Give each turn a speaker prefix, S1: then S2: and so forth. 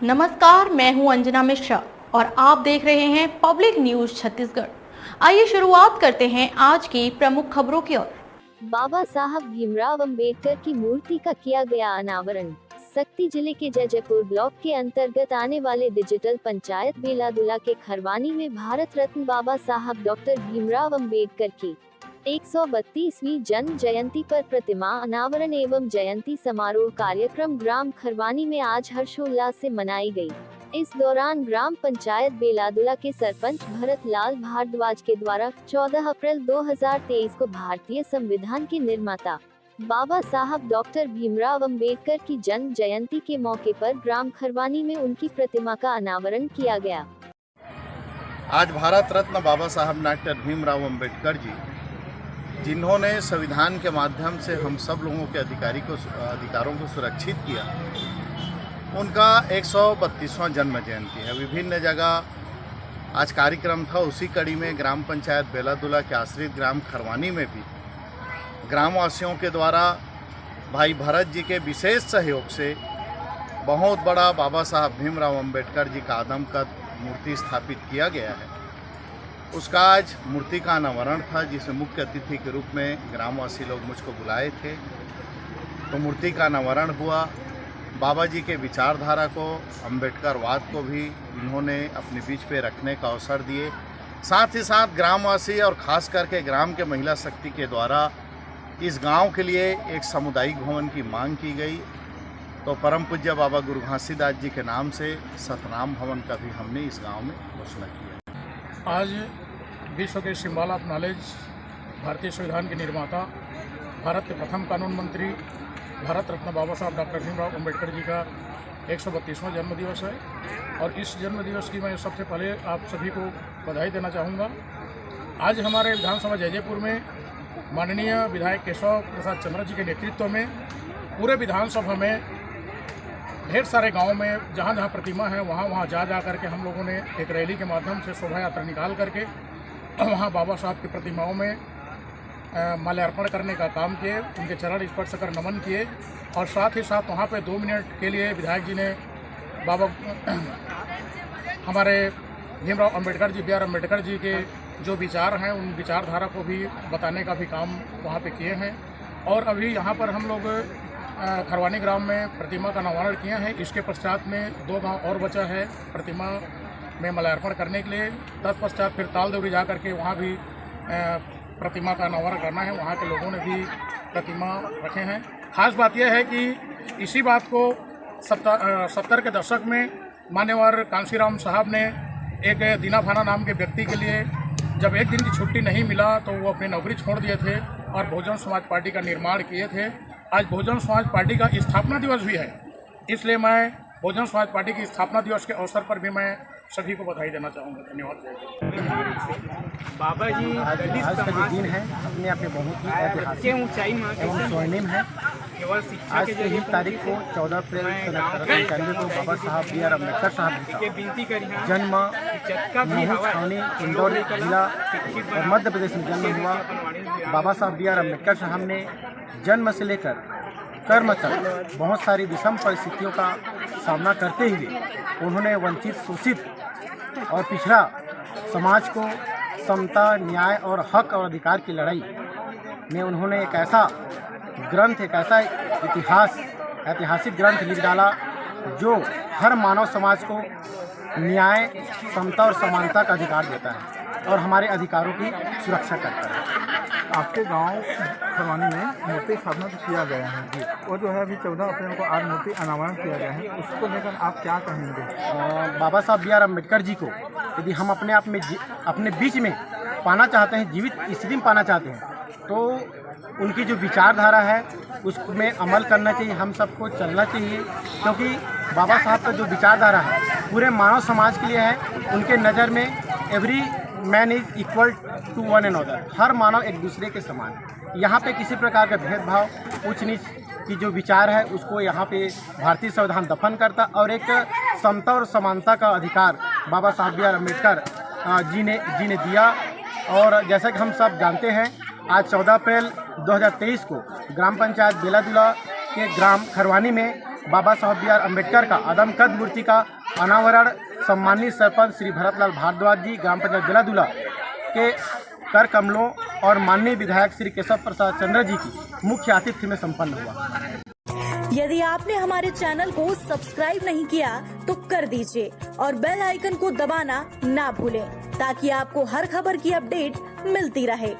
S1: नमस्कार, मैं हूं अंजना मिश्रा और आप देख रहे हैं पब्लिक न्यूज छत्तीसगढ़। आइए शुरुआत करते हैं आज की प्रमुख खबरों की ओर।
S2: बाबा साहब भीमराव अंबेडकर की मूर्ति का किया गया अनावरण। सक्ती जिले के जयजयपुर ब्लॉक के अंतर्गत आने वाले डिजिटल पंचायत बेलादुला के खरवानी में भारत रत्न बाबा साहब डॉक्टर भीमराव अंबेडकर की 132वीं जन्म जयंती पर प्रतिमा अनावरण एवं जयंती समारोह कार्यक्रम ग्राम खरवानी में आज हर्षोल्लास से मनाई गई। इस दौरान ग्राम पंचायत बेलादुला के सरपंच भरत लाल भारद्वाज के द्वारा 14 अप्रैल 2023 को भारतीय संविधान के निर्माता बाबा साहब डॉक्टर भीमराव अंबेडकर की जन्म जयंती के मौके पर ग्राम खरवानी में उनकी प्रतिमा का अनावरण किया गया।
S3: आज भारत रत्न बाबा साहब डॉक्टर भीमराव अंबेडकर जी, जिन्होंने संविधान के माध्यम से हम सब लोगों के अधिकारों को सुरक्षित किया, उनका 132वां जन्म जयंती है। विभिन्न जगह आज कार्यक्रम था। उसी कड़ी में ग्राम पंचायत बेलादुला के आश्रित ग्राम खरवानी में भी ग्रामवासियों के द्वारा भाई भरत जी के विशेष सहयोग से बहुत बड़ा बाबा साहब भीमराव अंबेडकर जी का आदमकद मूर्ति स्थापित किया गया है। उसका आज मूर्ति का अनावरण था, जिसमें मुख्य अतिथि के रूप में ग्रामवासी लोग मुझको बुलाए थे। तो मूर्ति का अनावरण हुआ। बाबा जी के विचारधारा को, अंबेडकरवाद को भी इन्होंने अपने बीच पे रखने का अवसर दिए। साथ ही साथ ग्रामवासी और ख़ास करके ग्राम के महिला शक्ति के द्वारा इस गांव के लिए एक सामुदायिक भवन की मांग की गई। तो परम पूज्य बाबा गुरु घासीदास जी के नाम से सतनाम भवन का भी हमने इस गांव में घोषणा किया।
S4: आज विश्व के सिंबल ऑफ नॉलेज, भारतीय संविधान के निर्माता, भारत के प्रथम कानून मंत्री, भारत रत्न बाबा साहब डॉक्टर भीमराव अंबेडकर जी का 132वां जन्म दिवस है। और इस जन्म दिवस की मैं सबसे पहले आप सभी को बधाई देना चाहूँगा। आज हमारे विधानसभा जयजयपुर में माननीय विधायक केशव प्रसाद चंद्र जी के नेतृत्व में पूरे विधानसभा में ढेर सारे गाँव में जहाँ जहाँ प्रतिमा है वहाँ जा करके हम लोगों ने एक रैली के माध्यम से शोभा यात्रा निकाल करके वहाँ बाबा साहब की प्रतिमाओं में माल्यार्पण करने का काम किए, उनके चरण स्पर्श कर नमन किए। और साथ ही साथ वहाँ पे 2 मिनट के लिए विधायक जी ने बाबा हमारे भीमराव अंबेडकर जी, बी आर अम्बेडकर जी के जो विचार हैं उन विचारधारा को भी बताने का भी काम वहाँ पे किए हैं। और अभी यहाँ पर हम लोग खरवानी ग्राम में प्रतिमा का अनावरण किए हैं। इसके पश्चात में 2 गांव और बचा है प्रतिमा में माल्यार्पण करने के लिए। तत्पश्चात फिर तालदेवरी जा करके वहाँ भी प्रतिमा का अनावरण करना है। वहाँ के लोगों ने भी प्रतिमा रखे हैं। खास बात यह है कि इसी बात को 70 के दशक में मान्यवर कांसीराम साहब ने एक दीना भाना नाम के व्यक्ति के लिए जब एक दिन की छुट्टी नहीं मिला तो वो अपनी नौकरी छोड़ दिए थे और बहुजन समाज पार्टी का निर्माण किए थे। आज बहुजन समाज पार्टी का स्थापना दिवस भी है, इसलिए मैं बहुजन समाज पार्टी की स्थापना दिवस के अवसर पर भी मैं सभी को बधाई देना चाहूँगा। धन्यवाद।
S5: बाबा जी
S6: आज का जो दिन है अपने आप में बहुत ही ऐतिहासिक एवं स्वर्णिम है। आज के ही तारीख को 14 अप्रैल 1895 को बाबा साहब बी आर अम्बेडकर साहब का जन्म महू छावनी इंदौर जिला और मध्य प्रदेश में जन्म हुआ। बाबा साहब बी आर अम्बेडकर साहब ने जन्म से लेकर कर्म तक बहुत सारी विषम परिस्थितियों का सामना करते हुए उन्होंने वंचित, शोषित और पिछड़ा समाज को समता, न्याय और हक और अधिकार की लड़ाई में उन्होंने एक ऐसा ग्रंथ, एक ऐसा ऐतिहासिक ग्रंथ लिख डाला जो हर मानव समाज को न्याय, समता और समानता का अधिकार देता है और हमारे अधिकारों की सुरक्षा करता है।
S5: आपके गांव खरवानी में मूर्ति स्थापना किया गया है जी, और जो है अभी 14 अप्रैल को आज मूर्ति अनावरण किया गया है, उसको लेकर आप क्या कहेंगे?
S6: बाबा साहब बी आर अम्बेडकर जी को यदि हम अपने आप में अपने बीच में पाना चाहते हैं, जीवित इसलिए पाना चाहते हैं, तो उनकी जो विचारधारा है उसमें अमल करना चाहिए, हम सबको चलना चाहिए। क्योंकि बाबा साहब का जो विचारधारा है पूरे मानव समाज के लिए है। उनके नज़र में every man is equal to one and other, हर मानव एक दूसरे के समान। यहाँ पे किसी प्रकार का भेदभाव, ऊंच नीच की जो विचार है उसको यहाँ पे भारतीय संविधान दफन करता और एक समता और समानता का अधिकार बाबा साहब बी आर अम्बेडकर जी ने दिया। और जैसा कि हम सब जानते हैं आज 14 अप्रैल 2023 को ग्राम पंचायत बेलादुला के ग्राम खरवानी में बाबा साहब बी आर अम्बेडकर का आदमकद मूर्ति का अनावरण सम्मानित सरपंच श्री भरतलाल भारद्वाज जी, ग्राम पंचायत बेलादुला के कर कमलों और माननीय विधायक श्री केशव प्रसाद चंद्र जी की मुख्य आतिथ्य में संपन्न हुआ।
S7: यदि आपने हमारे चैनल को सब्सक्राइब नहीं किया तो कर दीजिए और बेल आइकन को दबाना ना भूलें ताकि आपको हर खबर की अपडेट मिलती रहे।